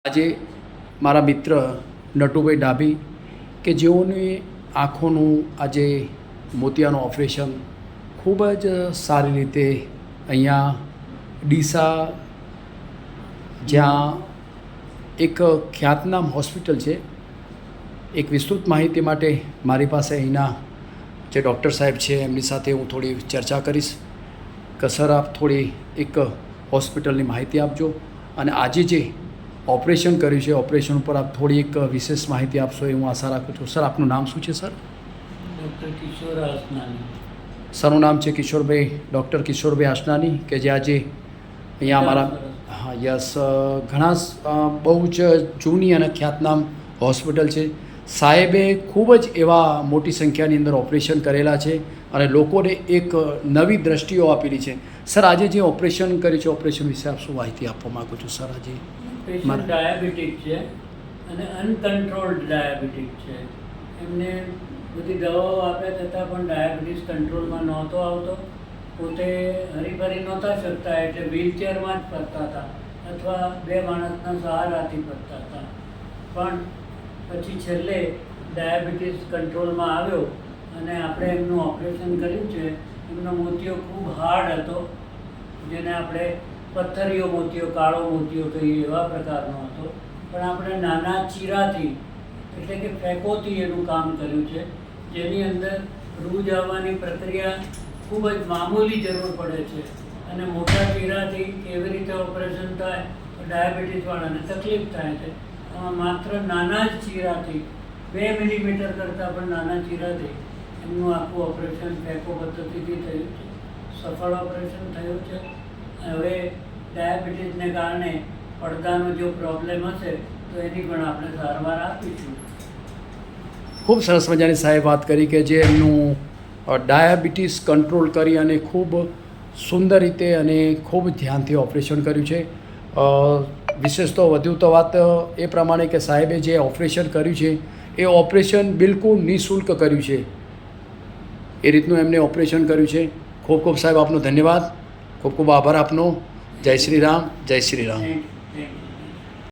આજે મારા મિત્ર નટુભાઈ ડાભી કે જેઓની આંખોનું આજે મોતિયાનું ઓપરેશન ખૂબ જ સારી રીતે અહીંયા ડીસા જ્યાં એક ખ્યાતનામ હોસ્પિટલ છે, એક વિસ્તૃત માહિતી માટે મારી પાસે અહીંના જે ડૉક્ટર સાહેબ છે એમની સાથે હું થોડી ચર્ચા કરીશ કે સર આપ થોડી એક હોસ્પિટલની માહિતી આપજો અને આજે જે ઓપરેશન કર્યું છે ઓપરેશન ઉપર આપ થોડી એક વિશેષ માહિતી આપશો એ હું આશા રાખું છું. સર આપનું નામ શું છે સર? ડૉક્ટર કિશોર આસનાની. સરનું નામ છે કિશોરભાઈ, ડૉક્ટર કિશોરભાઈ આસનાની કે જે આજે અહીંયા અમારા હા યસ ઘણા બહુ જ જૂની અને ખ્યાતનામ હોસ્પિટલ છે. સાહેબે ખૂબ જ એવા મોટી સંખ્યાની અંદર ઓપરેશન કરેલા છે અને લોકોને એક નવી દ્રષ્ટિઓ આપેલી છે. સર આજે જે ઓપરેશન કર્યું છે ઓપરેશન વિશે આપ શું માહિતી આપવા માગું છું સર? આજે પેશન્ટ ડાયાબિટીક છે અને અનકન્ટ્રોલ્ડ ડાયાબિટીક છે. એમને બધી દવાઓ આપ્યા છતાં પણ ડાયાબિટીસ કંટ્રોલમાં નહોતો આવતો. પોતે હરીફરી નહોતા શકતા એટલે વ્હીલચેરમાં જ ફરતા હતા અથવા બે માણસના સહારાથી ફરતા હતા. પણ પછી છેલ્લે ડાયાબિટીસ કંટ્રોલમાં આવ્યો અને આપણે એમનું ઓપરેશન કર્યું છે. એમનો મોતિયો ખૂબ હાર્ડ હતો, જેને આપણે પથ્થરીયો મોતિયો, કાળો મોતિયો કહીએ એવા પ્રકારનો હતો. પણ આપણે નાના ચીરાથી એટલે કે ફેંકોથી એનું કામ કર્યું છે, જેની અંદર રૂજ આવવાની પ્રક્રિયા ખૂબ જ મામૂલી જરૂર પડે છે અને મોટા ચીરાથી કેવી રીતે ઓપરેશન થાય તો ડાયાબિટીસવાળાને તકલીફ થાય છે. માત્ર નાના જ ચીરાથી 2 મિલીમીટર કરતાં પણ નાના ચીરાથી એમનું આખું ઓપરેશન ફેંકો પદ્ધતિથી થયું છે. સફળ ઓપરેશન થયું છે. હવે ડાયાબિટીસને કારણે પડદાનો જો પ્રોબ્લેમ હશે તો એની પણ આપણે સારવાર આપીશું. ખૂબ સરસ મજાની સાહેબ વાત કરી કે જે એમનું ડાયાબિટીસ કંટ્રોલ કરી અને ખૂબ સુંદર રીતે અને ખૂબ ધ્યાનથી ઓપરેશન કર્યું છે. વિશેષ તો વધુ તો વાત એ પ્રમાણે કે સાહેબે જે ઓપરેશન કર્યું છે એ ઓપરેશન બિલકુલ નિઃશુલ્ક કર્યું છે. એ રીતનું એમને ઓપરેશન કર્યું છે. ખૂબ ખૂબ સાહેબ આપનો ધન્યવાદ, ખૂબ ખૂબ આભાર આપનો. જય શ્રી રામ, જય શ્રી રામ. Thank you.